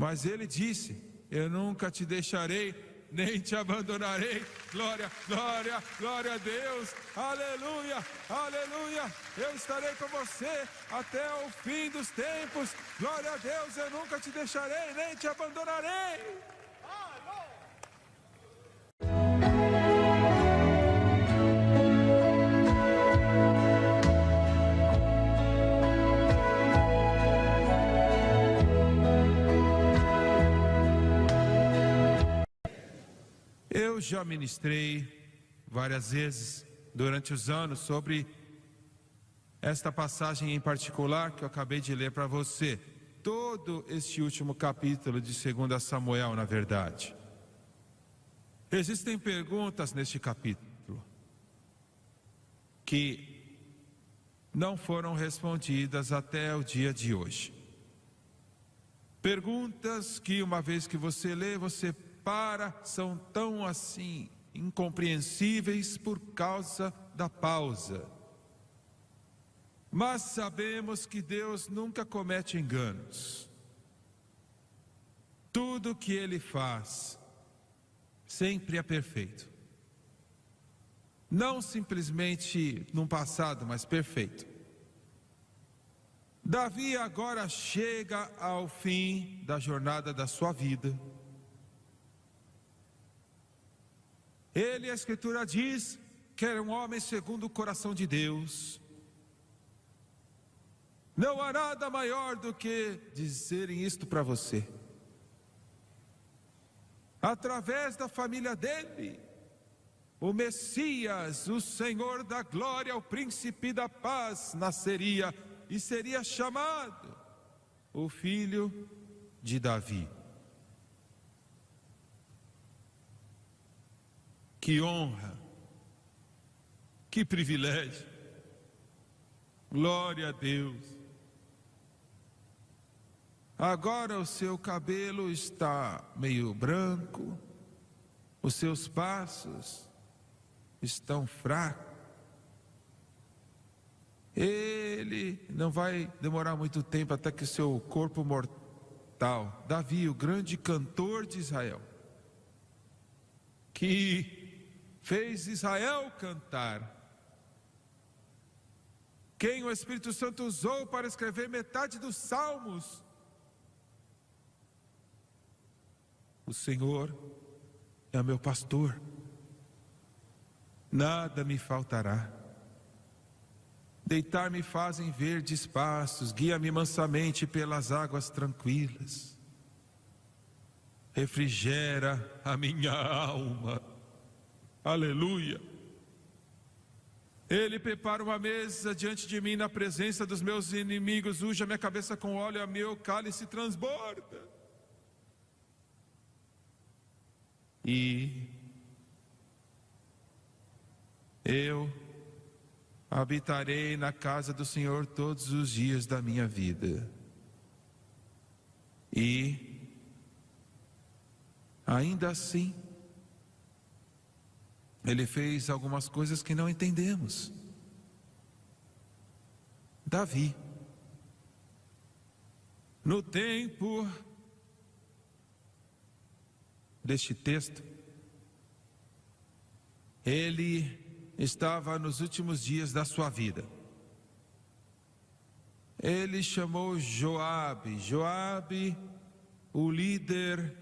Mas ele disse: eu nunca te deixarei, nem te abandonarei. Glória, glória, glória a Deus. Aleluia, aleluia. Eu estarei com você até o fim dos tempos. Glória a Deus, eu nunca te deixarei, nem te abandonarei. Eu já ministrei várias vezes durante os anos sobre esta passagem em particular que eu acabei de ler para você. Todo este último capítulo de 2 Samuel, na verdade. Existem perguntas neste capítulo que não foram respondidas até o dia de hoje. Perguntas que, uma vez que você lê, você são tão assim incompreensíveis por causa da pausa. Mas sabemos que Deus nunca comete enganos. Tudo que Ele faz sempre é perfeito. Não simplesmente no passado, mas perfeito. Davi agora chega ao fim da jornada da sua vida. Ele, a Escritura diz, que era um homem segundo o coração de Deus. Não há nada maior do que dizerem isto para você. Através da família dele, o Messias, o Senhor da glória, o príncipe da paz, nasceria e seria chamado o filho de Davi. Que honra, que privilégio, glória a Deus. Agora o seu cabelo está meio branco, os seus passos estão fracos. Ele não vai demorar muito tempo até que o seu corpo mortal, Davi, o grande cantor de Israel, que fez Israel cantar, quem o Espírito Santo usou para escrever metade dos salmos, o Senhor é meu pastor, nada me faltará. Deitar-me fazem verdes pastos, guia-me mansamente pelas águas tranquilas, refrigera a minha alma. Aleluia. Ele prepara uma mesa diante de mim na presença dos meus inimigos, unge a minha cabeça com óleo, a meu cálice transborda. E eu habitarei na casa do Senhor todos os dias da minha vida. E ainda assim, ele fez algumas coisas que não entendemos. Davi, no tempo deste texto, ele estava nos últimos dias da sua vida. Ele chamou Joabe, o líder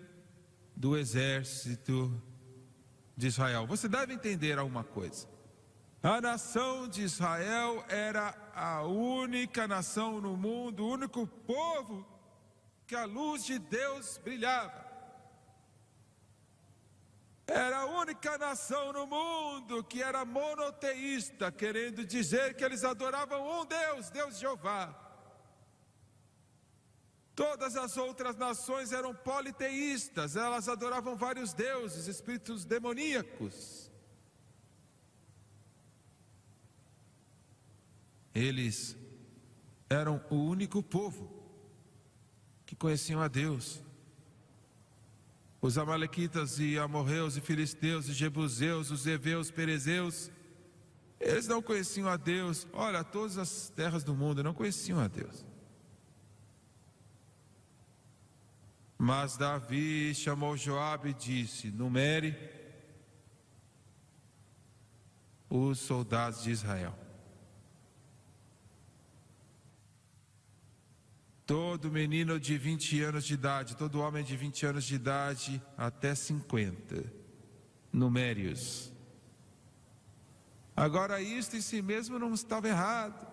do exército de Israel. Você deve entender alguma coisa. A nação de Israel era a única nação no mundo, o único povo que a luz de Deus brilhava. Era a única nação no mundo que era monoteísta, querendo dizer que eles adoravam um Deus, Deus Jeová. Todas as outras nações eram politeístas, elas adoravam vários deuses, espíritos demoníacos. Eles eram o único povo que conheciam a Deus. Os amalequitas e amorreus e filisteus e jebuseus, os heveus, perezeus, eles não conheciam a Deus. Olha, todas as terras do mundo não conheciam a Deus. Mas Davi chamou Joabe e disse: numere os soldados de Israel. Todo menino de 20 anos de idade, todo homem de 20 anos de idade até 50, numere-os. Agora, isto em si mesmo não estava errado.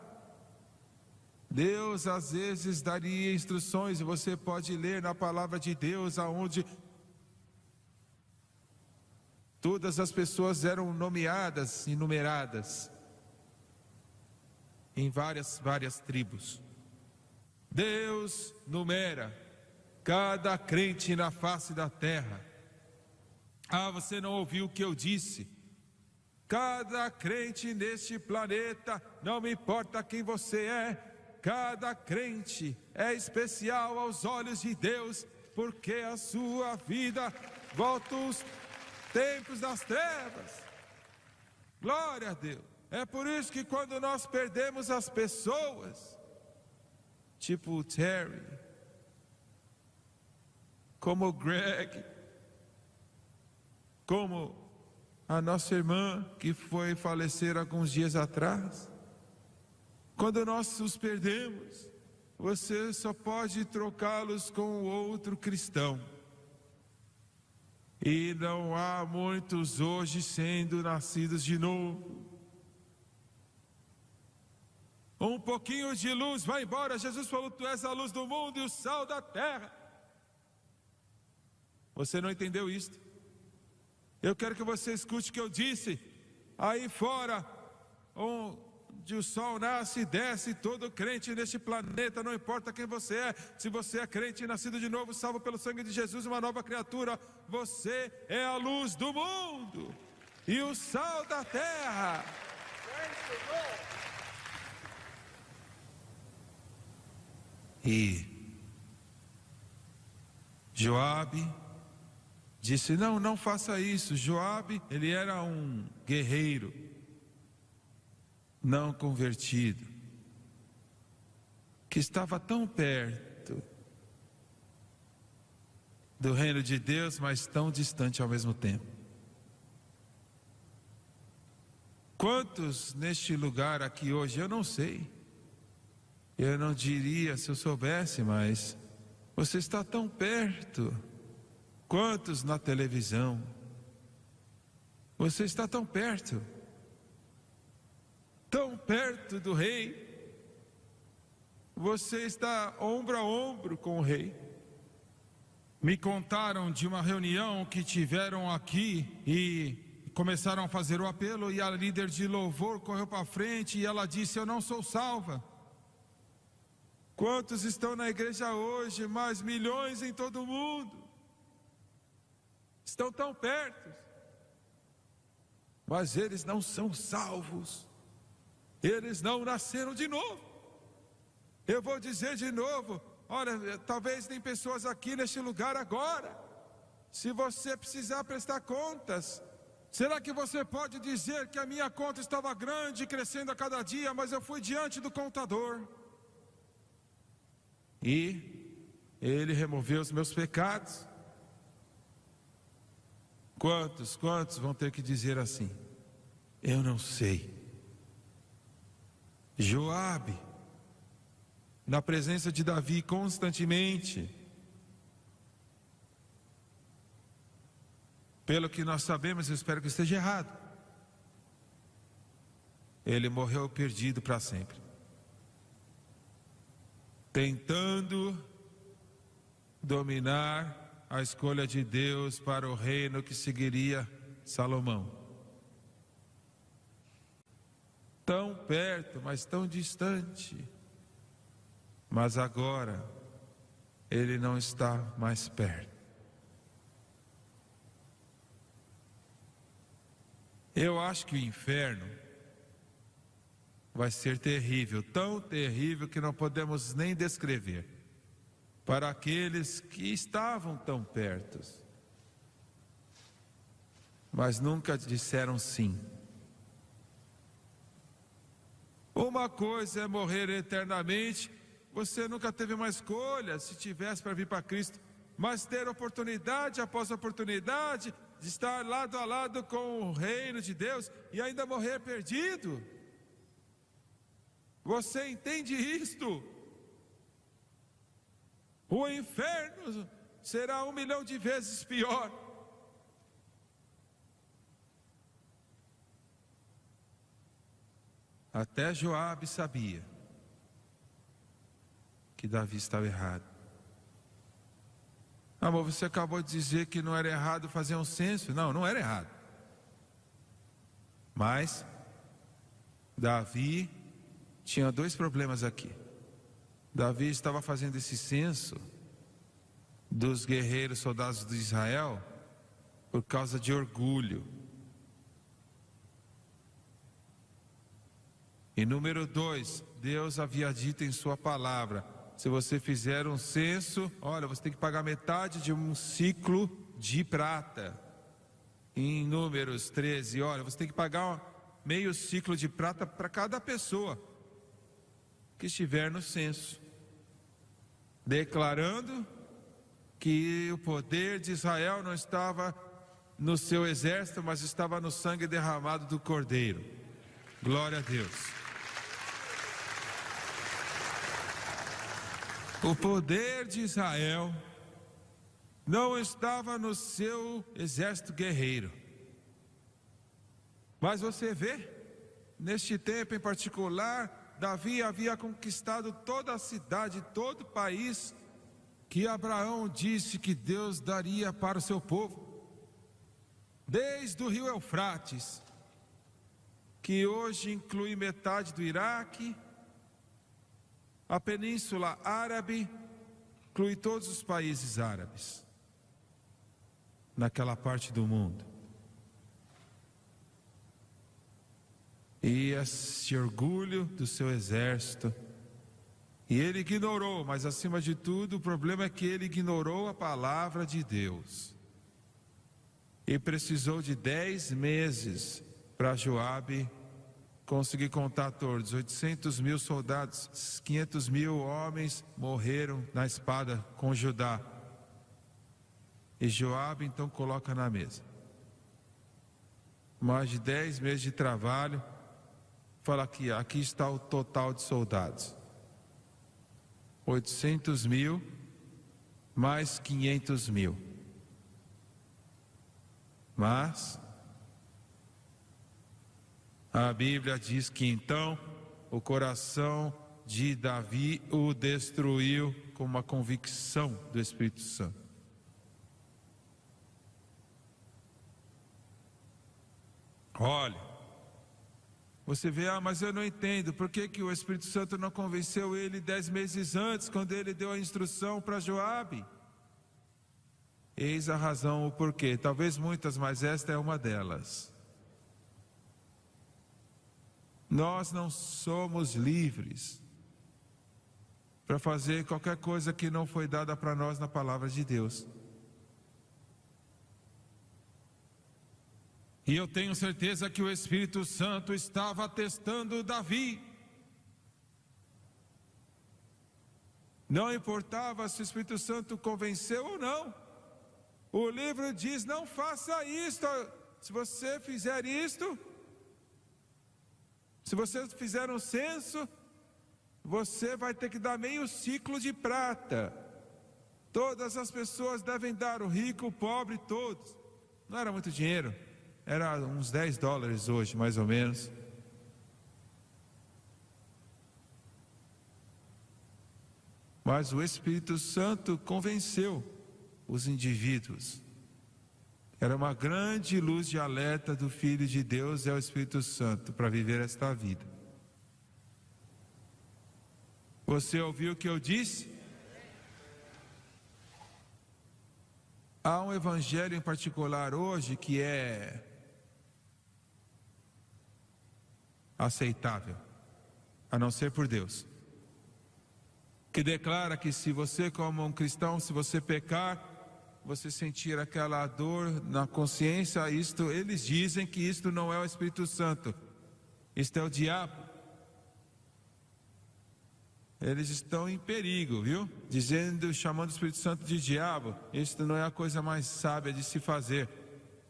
Deus às vezes daria instruções, e você pode ler na palavra de Deus, aonde todas as pessoas eram nomeadas e numeradas em várias tribos. Deus numera cada crente na face da terra. Ah, você não ouviu o que eu disse? Cada crente neste planeta, não me importa quem você é, cada crente é especial aos olhos de Deus, porque a sua vida volta os tempos das trevas. Glória a Deus. É por isso que quando nós perdemos as pessoas, tipo o Terry, como o Greg, como a nossa irmã que foi falecer alguns dias atrás, quando nós os perdemos, você só pode trocá-los com outro cristão. E não há muitos hoje sendo nascidos de novo. Um pouquinho de luz vai embora. Jesus falou: tu és a luz do mundo e o sal da terra. Você não entendeu isto? Eu quero que você escute o que eu disse. Aí fora, onde o sol nasce e desce, todo crente neste planeta, não importa quem você é, se você é crente, nascido de novo, salvo pelo sangue de Jesus, uma nova criatura, você é a luz do mundo e o sal da terra. E Joabe disse: não faça isso. Joabe, ele era um guerreiro não convertido, que estava tão perto do reino de Deus, mas tão distante ao mesmo tempo. Quantos neste lugar aqui hoje, eu não sei, eu não diria se eu soubesse, mas você está tão perto. Quantos na televisão? Você está tão perto do rei. Você está ombro a ombro com o rei. Me contaram de uma reunião que tiveram aqui e começaram a fazer o apelo, e a líder de louvor correu para frente e ela disse: eu não sou salva. Quantos estão na igreja hoje? Mais milhões em todo o mundo. Estão tão perto, mas eles não são salvos. Eles não nasceram de novo. Eu vou dizer de novo, olha, talvez tem pessoas aqui neste lugar agora. Se você precisar prestar contas, será que você pode dizer que a minha conta estava grande, crescendo a cada dia, mas eu fui diante do contador e ele removeu os meus pecados? Quantos vão ter que dizer assim: eu não sei. Joabe, na presença de Davi constantemente, pelo que nós sabemos, eu espero que esteja errado, ele morreu perdido para sempre, tentando dominar a escolha de Deus para o reino que seguiria Salomão. Tão perto, mas tão distante. Mas agora ele não está mais perto. Eu acho que o inferno vai ser terrível, tão terrível que não podemos nem descrever, para aqueles que estavam tão perto, mas nunca disseram sim. Uma coisa é morrer eternamente. Você nunca teve uma escolha. Se tivesse para vir para Cristo, mas ter oportunidade após oportunidade de estar lado a lado com o reino de Deus e ainda morrer perdido. Você entende isto? O inferno será 1 milhão de vezes pior. Até Joabe sabia que Davi estava errado. Amor, você acabou de dizer que não era errado fazer um censo. Não, não era errado. Mas Davi tinha 2 problemas aqui. Davi estava fazendo esse censo dos guerreiros soldados de Israel por causa de orgulho. E número 2, Deus havia dito em sua palavra: se você fizer um censo, olha, você tem que pagar metade de um ciclo de prata. Em Números 13, olha, você tem que pagar meio ciclo de prata para cada pessoa que estiver no censo, declarando que o poder de Israel não estava no seu exército, mas estava no sangue derramado do Cordeiro. Glória a Deus. O poder de Israel não estava no seu exército guerreiro. Mas você vê, neste tempo em particular, Davi havia conquistado toda a cidade, todo o país que Abraão disse que Deus daria para o seu povo. Desde o rio Eufrates, que hoje inclui metade do Iraque, a Península Árabe, inclui todos os países árabes naquela parte do mundo. E esse orgulho do seu exército, e ele ignorou, mas acima de tudo o problema é que ele ignorou a palavra de Deus. E precisou de 10 meses para Joabe conseguir contar todos. 800 mil soldados, 500 mil homens morreram na espada com Judá. E Joabe então coloca na mesa mais de 10 meses de trabalho. Fala aqui está o total de soldados: 800 mil mais 500 mil. Mas a Bíblia diz que então o coração de Davi o destruiu com uma convicção do Espírito Santo. Olha, você vê, mas eu não entendo, por que o Espírito Santo não convenceu ele 10 meses antes, quando ele deu a instrução para Joabe? Eis a razão, o porquê, talvez muitas, mas esta é uma delas. Nós não somos livres para fazer qualquer coisa que não foi dada para nós na palavra de Deus. E eu tenho certeza que o Espírito Santo estava testando Davi. Não importava se o Espírito Santo convenceu ou não. O livro diz: não faça isto. Se você fizer isto, se você fizer um censo, você vai ter que dar meio ciclo de prata. Todas as pessoas devem dar, o rico, o pobre, todos. Não era muito dinheiro, era uns $10 hoje, mais ou menos. Mas o Espírito Santo convenceu os indivíduos. Era uma grande luz de alerta do Filho de Deus, é o Espírito Santo, para viver esta vida. Você ouviu o que eu disse? Há um evangelho em particular hoje que é aceitável, a não ser por Deus, que declara que se você, como um cristão, se você pecar, você sentir aquela dor na consciência, isto, eles dizem que isto não é o Espírito Santo, isto é o diabo. Eles estão em perigo, viu? Dizendo, chamando o Espírito Santo de diabo. Isso não é a coisa mais sábia de se fazer.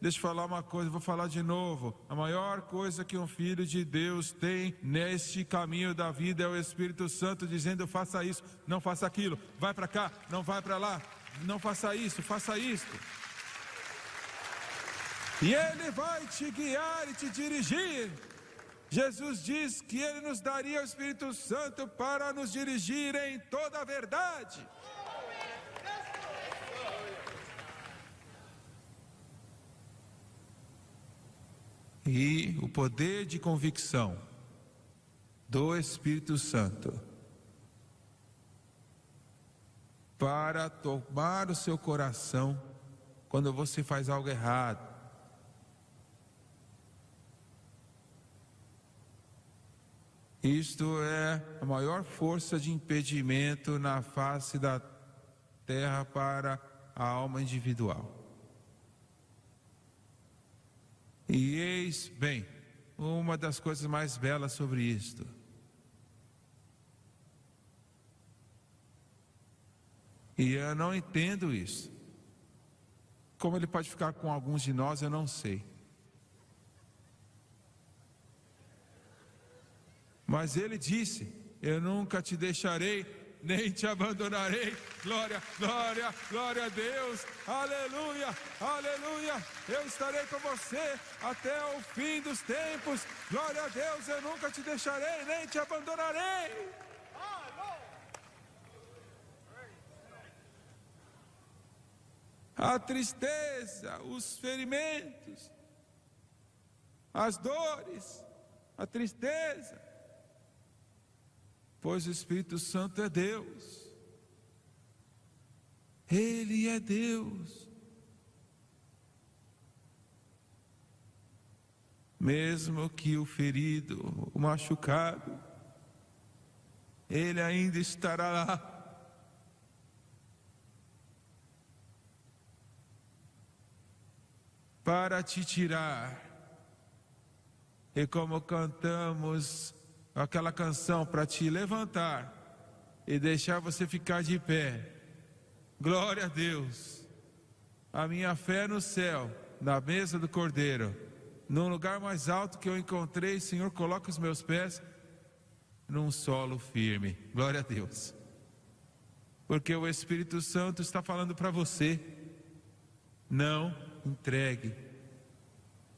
Deixa eu falar uma coisa, vou falar de novo. A maior coisa que um filho de Deus tem neste caminho da vida é o Espírito Santo dizendo: faça isso, não faça aquilo, vai para cá, não vai para lá, não faça isso, faça isto. E Ele vai te guiar e te dirigir. Jesus diz que Ele nos daria o Espírito Santo para nos dirigir em toda a verdade. E o poder de convicção do Espírito Santo para tomar o seu coração quando você faz algo errado. Isto é a maior força de impedimento na face da terra para a alma individual. E eis, bem, uma das coisas mais belas sobre isto. E eu não entendo isso. Como ele pode ficar com alguns de nós, eu não sei. Mas ele disse: eu nunca te deixarei, nem te abandonarei. Glória, glória, glória a Deus. Aleluia, aleluia. Eu estarei com você até o fim dos tempos. Glória a Deus, eu nunca te deixarei, nem te abandonarei. A tristeza, os ferimentos, as dores, a tristeza, pois o Espírito Santo é Deus. Ele é Deus. Mesmo que o ferido, o machucado, Ele ainda estará lá. Para te tirar. E como cantamos aquela canção, para te levantar e deixar você ficar de pé. Glória a Deus. A minha fé no céu, na mesa do Cordeiro, num lugar mais alto que eu encontrei, Senhor, coloca os meus pés num solo firme. Glória a Deus. Porque o Espírito Santo está falando para você: não entregue.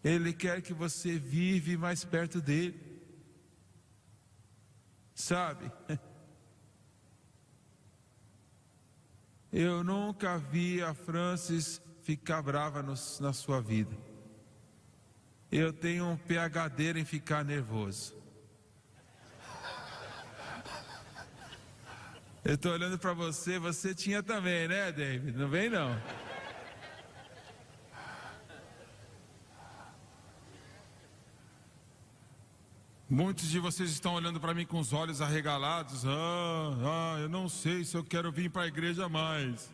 Ele quer que você vive mais perto dele. Sabe? Eu nunca vi a Francis ficar brava na sua vida. Eu tenho um PhD em ficar nervoso. Eu estou olhando para você, você tinha também, né, David? Não vem não. Muitos de vocês estão olhando para mim com os olhos arregalados. Eu não sei se eu quero vir para a igreja mais.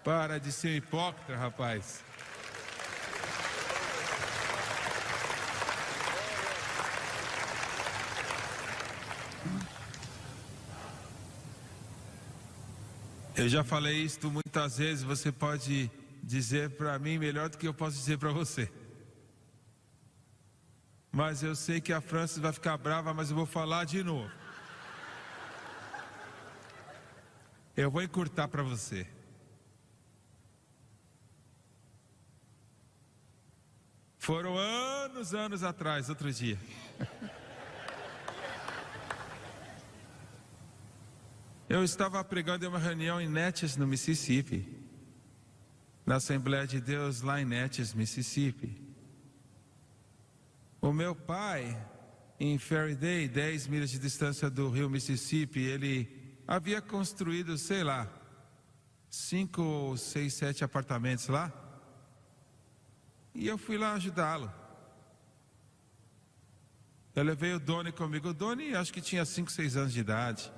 Para de ser hipócrita, rapaz. Eu já falei isto muitas vezes, você pode dizer para mim melhor do que eu posso dizer para você. Mas eu sei que a Francis vai ficar brava, mas eu vou falar de novo. Eu vou encurtar para você. Foram anos atrás, outro dia. Eu estava pregando em uma reunião em Natchez, no Mississippi. Na Assembleia de Deus, lá em Natchez, Mississippi. O meu pai, em Faraday, 10 milhas de distância do rio Mississippi, ele havia construído, 5, 6, 7 apartamentos lá. E eu fui lá ajudá-lo. Eu levei o Doni comigo. O Doni acho que tinha 5, 6 anos de idade.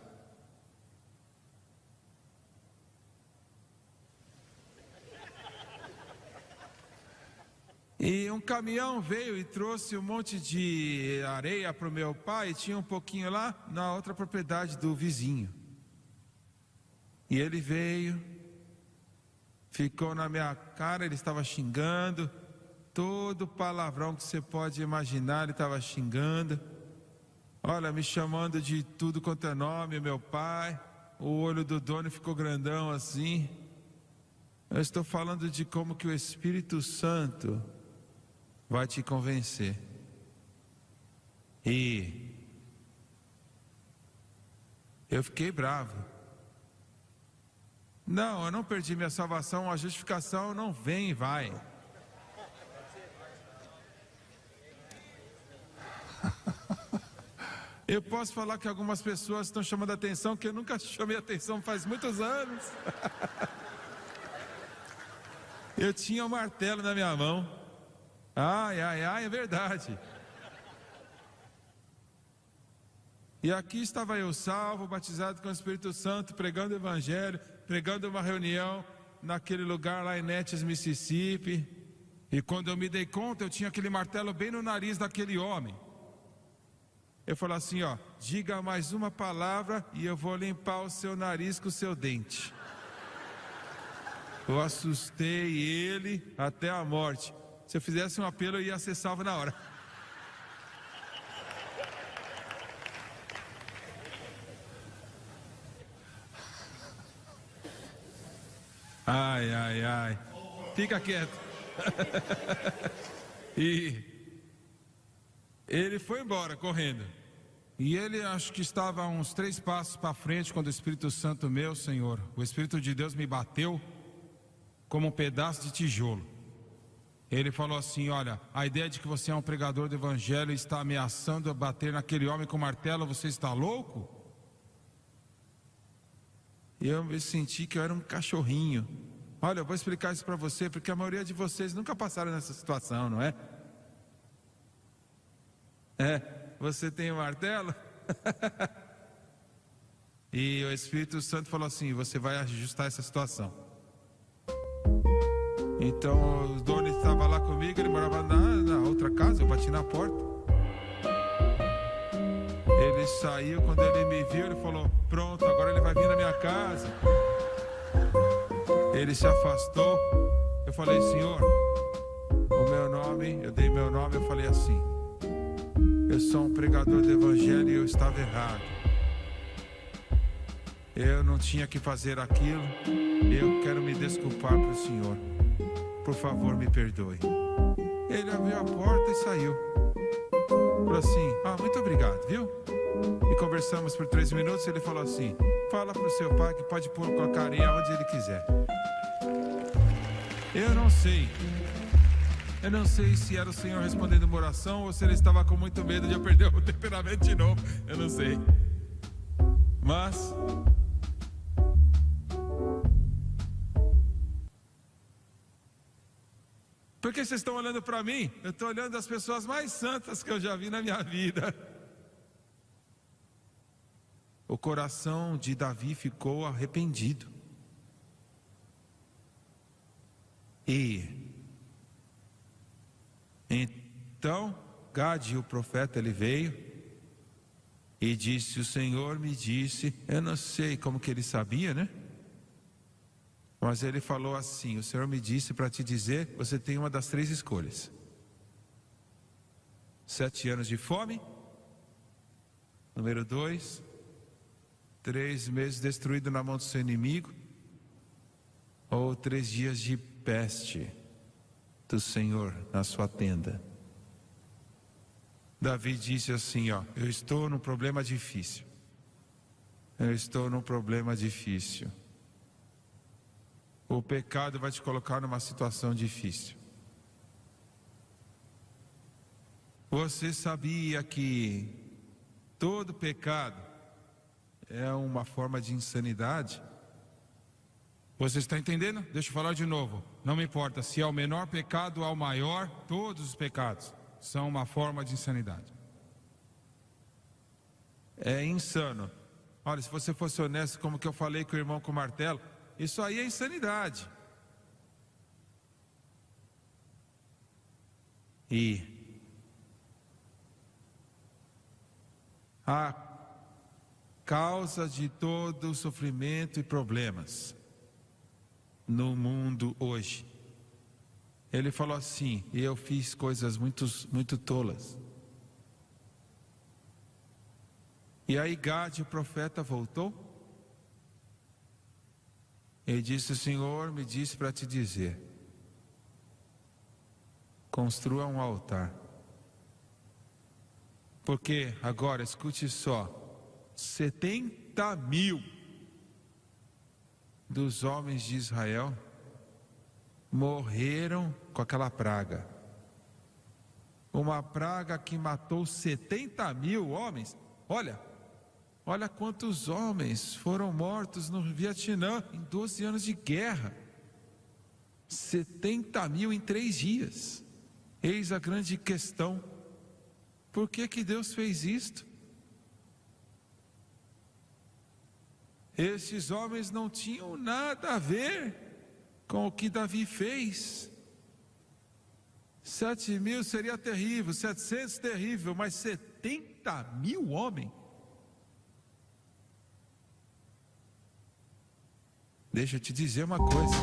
E um caminhão veio e trouxe um monte de areia para o meu pai, e tinha um pouquinho lá na outra propriedade do vizinho. E ele veio, ficou na minha cara, ele estava xingando, todo palavrão que você pode imaginar, ele estava xingando. Olha, me chamando de tudo quanto é nome, meu pai. O olho do dono ficou grandão assim. Eu estou falando de como que o Espírito Santo vai te convencer. E eu fiquei bravo. Não, eu não perdi minha salvação, a justificação não vem e vai. Eu posso falar que algumas pessoas estão chamando a atenção, que eu nunca chamei atenção faz muitos anos. Eu tinha um martelo na minha mão. Ai, ai, ai, é verdade. E aqui estava eu salvo, batizado com o Espírito Santo, pregando o Evangelho, pregando uma reunião naquele lugar lá em Natchez, Mississippi. E quando eu me dei conta, eu tinha aquele martelo bem no nariz daquele homem. Eu falei assim, ó, diga mais uma palavra e eu vou limpar o seu nariz com o seu dente. Eu assustei ele até a morte. Se eu fizesse um apelo, eu ia ser salvo na hora. Ai, ai, ai. Fica quieto. E ele foi embora correndo. E ele acho que estava uns 3 passos para frente quando o Espírito Santo, meu Senhor, o Espírito de Deus me bateu como um pedaço de tijolo. Ele falou assim, olha, a ideia de que você é um pregador do Evangelho e está ameaçando bater naquele homem com martelo, você está louco? E eu me senti que eu era um cachorrinho. Olha, eu vou explicar isso para você, porque a maioria de vocês nunca passaram nessa situação, não é? Você tem um martelo? E o Espírito Santo falou assim, você vai ajustar essa situação. Então o dono estava lá comigo, ele morava na outra casa, eu bati na porta. Ele saiu, quando ele me viu, ele falou, pronto, agora ele vai vir na minha casa. Ele se afastou. Eu falei, senhor, o meu nome, eu dei meu nome, eu falei assim, eu sou um pregador do Evangelho e eu estava errado. Eu não tinha que fazer aquilo. Eu quero me desculpar para o senhor. Por favor, me perdoe. Ele abriu a porta e saiu. Falou assim, muito obrigado, viu? E conversamos por 3 minutos e ele falou assim, fala para o seu pai que pode pôr com a carinha onde ele quiser. Eu não sei se era o Senhor respondendo uma oração ou se ele estava com muito medo de eu perder o temperamento de novo. Eu não sei. Mas por que vocês estão olhando para mim? Eu estou olhando as pessoas mais santas que eu já vi na minha vida. O coração de Davi ficou arrependido. E então Gade, o profeta, ele veio e disse, o Senhor me disse, eu não sei como que ele sabia, né? Mas ele falou assim, o Senhor me disse para te dizer, você tem uma das 3 escolhas. 7 anos de fome. Número 2, 3 meses destruído na mão do seu inimigo. Ou 3 dias de peste do Senhor na sua tenda. Davi disse assim, eu estou num problema difícil. Eu estou num problema difícil. O pecado vai te colocar numa situação difícil. Você sabia que todo pecado é uma forma de insanidade? Você está entendendo? Deixa eu falar de novo. Não me importa se é o menor pecado ou o maior, todos os pecados são uma forma de insanidade. É insano. Olha, se você fosse honesto, como que eu falei com o irmão com o martelo, isso aí é insanidade. E a causa de todo o sofrimento e problemas no mundo hoje. Ele falou assim: eu fiz coisas muito tolas. E aí Gade, o profeta, voltou. Ele disse: o Senhor me disse para te dizer: construa um altar. Porque, agora, escute só, 70.000 dos homens de Israel morreram com aquela praga. Uma praga que matou 70.000 homens. Olha quantos homens foram mortos no Vietnã em 12 anos de guerra. 70.000 em 3 dias. Eis a grande questão. Por que Deus fez isto? Esses homens não tinham nada a ver com o que Davi fez. 7.000 seria terrível, 700 terrível, mas 70.000 homens. Deixa eu te dizer uma coisa: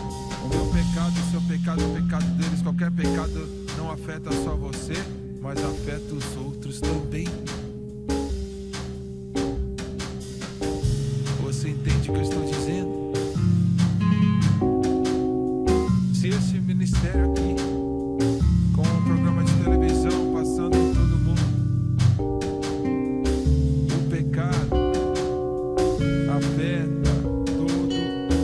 o meu pecado, o seu pecado, o pecado deles, qualquer pecado não afeta só você, mas afeta os outros também. Você entende o que eu estou dizendo? Se esse ministério aqui, com um programa de televisão passando em todo mundo, o pecado afeta todo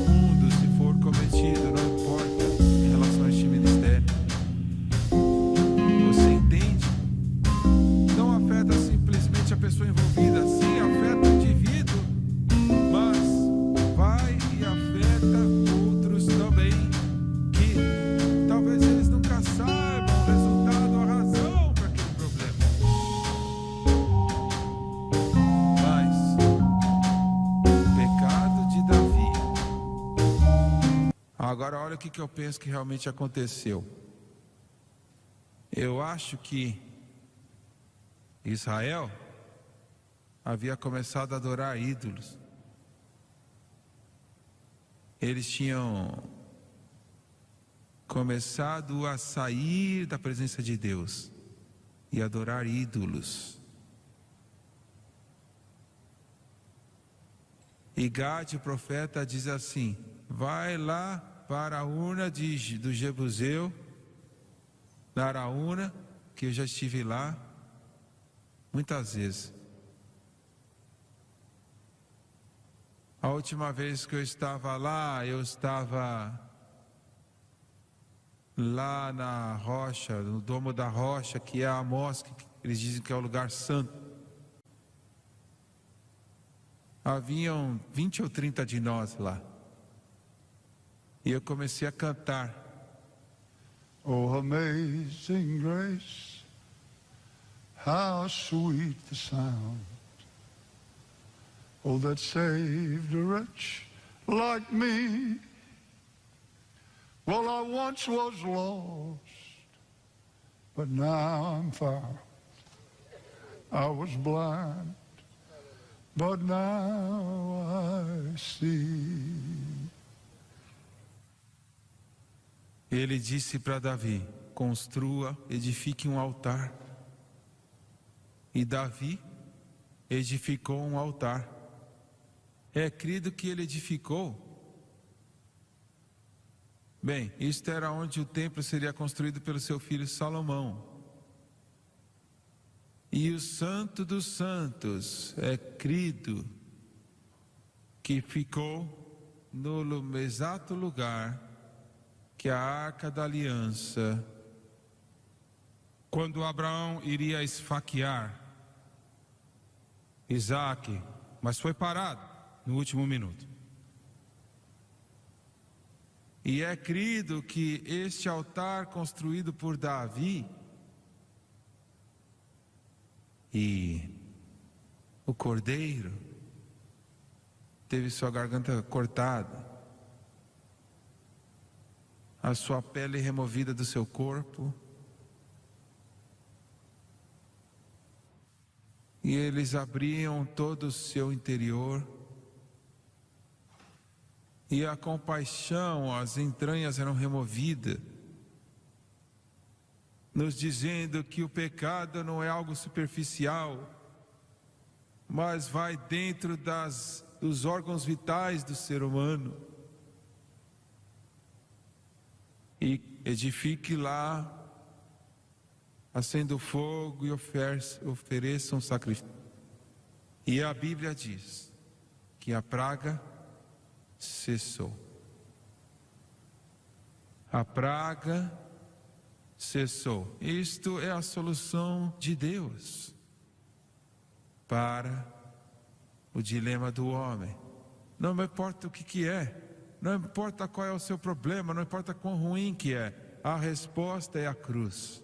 mundo se for cometido, não importa, em relação a este ministério. Você entende? Não afeta simplesmente a pessoa envolvida, sim, afeta o indivíduo, mas vai e afeta outros também, que talvez eles nunca saibam o resultado, a razão para aquele problema. Mas o pecado de Davi. Agora olha o que eu penso que realmente aconteceu. Eu acho que Israel havia começado a adorar ídolos. Eles tinham começado a sair da presença de Deus e adorar ídolos. E Gade, o profeta, diz assim: vai lá para a urna do Jebuseu, na Araúna, que eu já estive lá muitas vezes. A última vez que eu estava lá, eu estava lá na rocha, no domo da rocha, que é a mosca, que eles dizem que é o lugar santo. Haviam 20 ou 30 de nós lá. E eu comecei a cantar. Oh, amazing grace, how sweet the sound, oh, that saved a wretch like me. Well, I once was lost, but now I'm found. I was blind, but now I see. Ele disse para Davi: construa, edifique um altar. E Davi edificou um altar. É crido que ele edificou. Bem, isto era onde o templo seria construído pelo seu filho Salomão. E o Santo dos Santos é crido que ficou no exato lugar que a Arca da Aliança, quando Abraão iria esfaquear Isaque, mas foi parado no último minuto. E é crido que este altar construído por Davi e o cordeiro teve sua garganta cortada, a sua pele removida do seu corpo, e eles abriam todo o seu interior, e a compaixão, as entranhas eram removidas, nos dizendo que o pecado não é algo superficial, mas vai dentro dos órgãos vitais do ser humano. E edifique lá, acenda o fogo e ofereça um sacrifício. E a Bíblia diz que a praga cessou. A praga cessou. Isto é a solução de Deus para o dilema do homem. Não importa o que é, não importa qual é o seu problema, não importa quão ruim que é, a resposta é a cruz.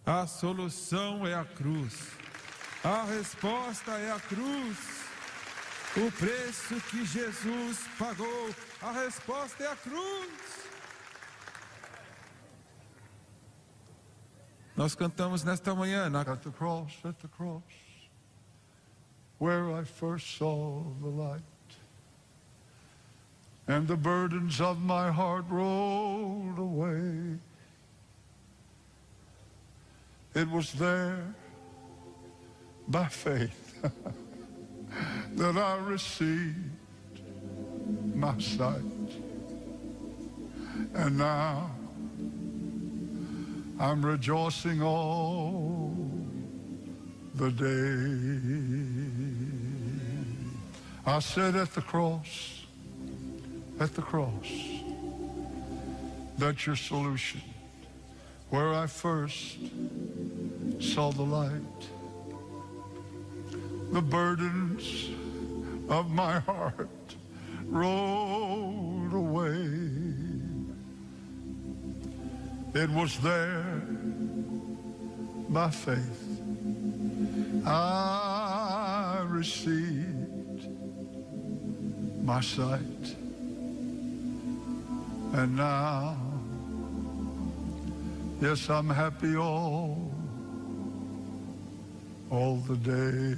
A solução é a cruz. A resposta é a cruz. O preço que Jesus pagou, a resposta é a cruz. Nós cantamos nesta manhã At the cross, where I first saw the light, and the burdens of my heart rolled away. It was there, by faith, that I received my sight. And now I'm rejoicing all the day. I said at the cross, that's your solution. Where I first saw the light, the burdens of my heart rolled away. It was there, by faith, I received my sight. And now, yes, I'm happy all the day.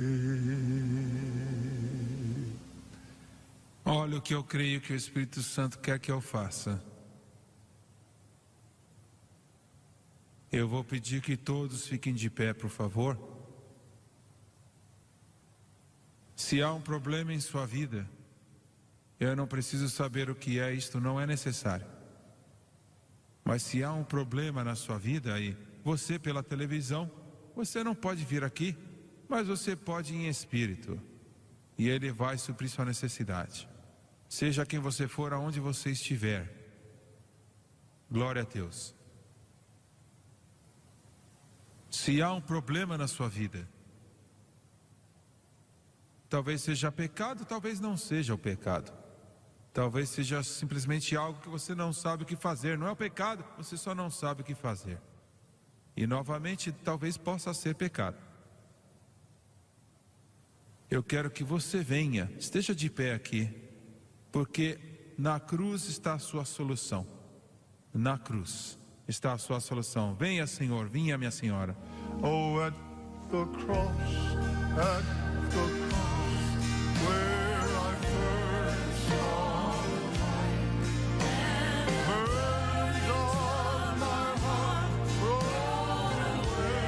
Olha o que eu creio que o Espírito Santo quer que eu faça. Eu vou pedir que todos fiquem de pé, por favor. Se há um problema em sua vida, eu não preciso saber o que é, isto não é necessário. Mas se há um problema na sua vida aí, você pela televisão, você não pode vir aqui, mas você pode ir em espírito. E Ele vai suprir sua necessidade. Seja quem você for, aonde você estiver. Glória a Deus. Se há um problema na sua vida, talvez seja pecado, talvez não seja o pecado. Talvez seja simplesmente algo que você não sabe o que fazer. Não é o pecado, você só não sabe o que fazer. E novamente, talvez possa ser pecado. Eu quero que você venha, esteja de pé aqui, porque na cruz está a sua solução. Na cruz está a sua solução. Venha, Senhor, venha, minha senhora. Oh, at the cross, where I first saw the light, burdens of my heart rolled away.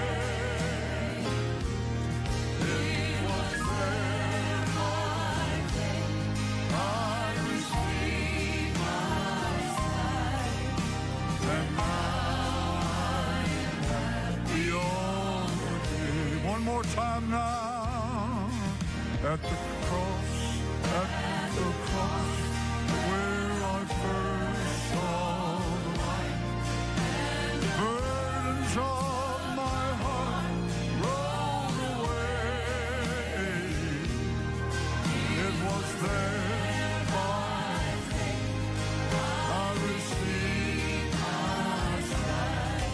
It was there, by faith, I received my sight, and I am happy all the day. One more time now. At the cross, where I first saw the light, the burdens of my heart rolled away. It was there, by faith, I received my sight,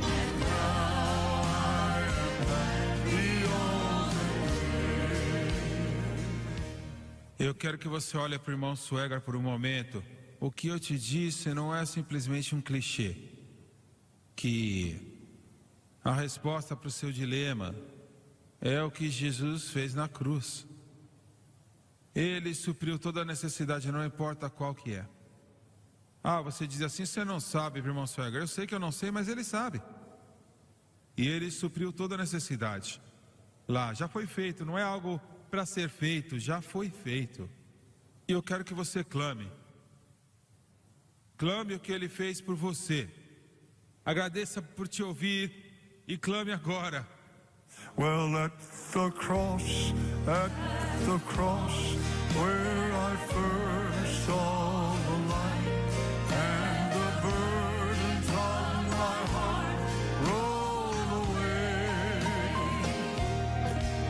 and now I am happy all the day. Eu quero que você olhe para o irmão Suegar por um momento. O que eu te disse não é simplesmente um clichê. Que a resposta para o seu dilema É o que Jesus fez na cruz. Ele supriu toda a necessidade, não importa qual que é. Ah, você diz assim, você não sabe, irmão Swagger. Eu sei que eu não sei, mas ele sabe. E ele supriu toda a necessidade. Lá, já foi feito, não é algo para ser feito, já foi feito. E eu quero que você clame. Clame o que ele fez por você. Agradeça por te ouvir e clame agora. Well, at the cross, where I first saw the light, and the burdens on my heart rolled away.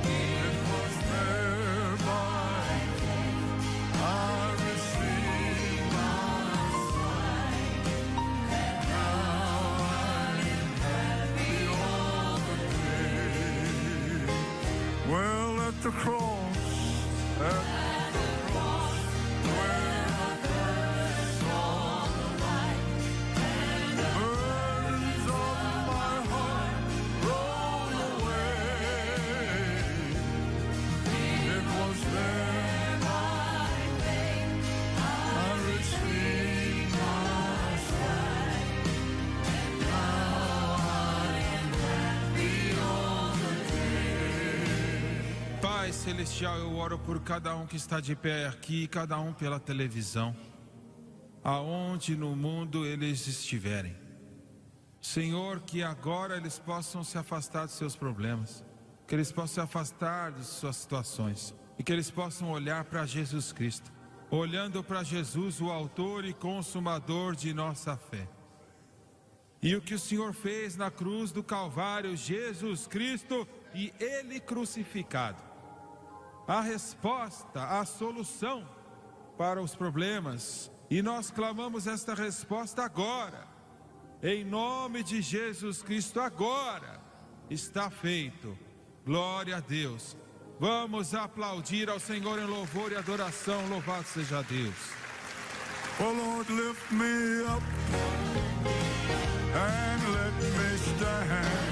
It was there by faith I received my sight, and now I am happy all the day. Well, at the cross, where I first saw the light, and the burdens of my heart rolled away. It was there by faith I received my sight, and now I am happy all the day. Pai Celestial, eu oro por cada um que está de pé aqui, cada um pela televisão, aonde no mundo eles estiverem. Senhor, que agora eles possam se afastar dos seus problemas, que eles possam se afastar de suas situações e que eles possam olhar para Jesus Cristo, olhando para Jesus, o autor e consumador de nossa fé. E o que o Senhor fez na cruz do Calvário, Jesus Cristo e Ele crucificado. A resposta, a solução para os problemas. E nós clamamos esta resposta agora. Em nome de Jesus Cristo, agora está feito. Glória a Deus. Vamos aplaudir ao Senhor em louvor e adoração. Louvado seja Deus. Oh Lord, lift me up and let me stand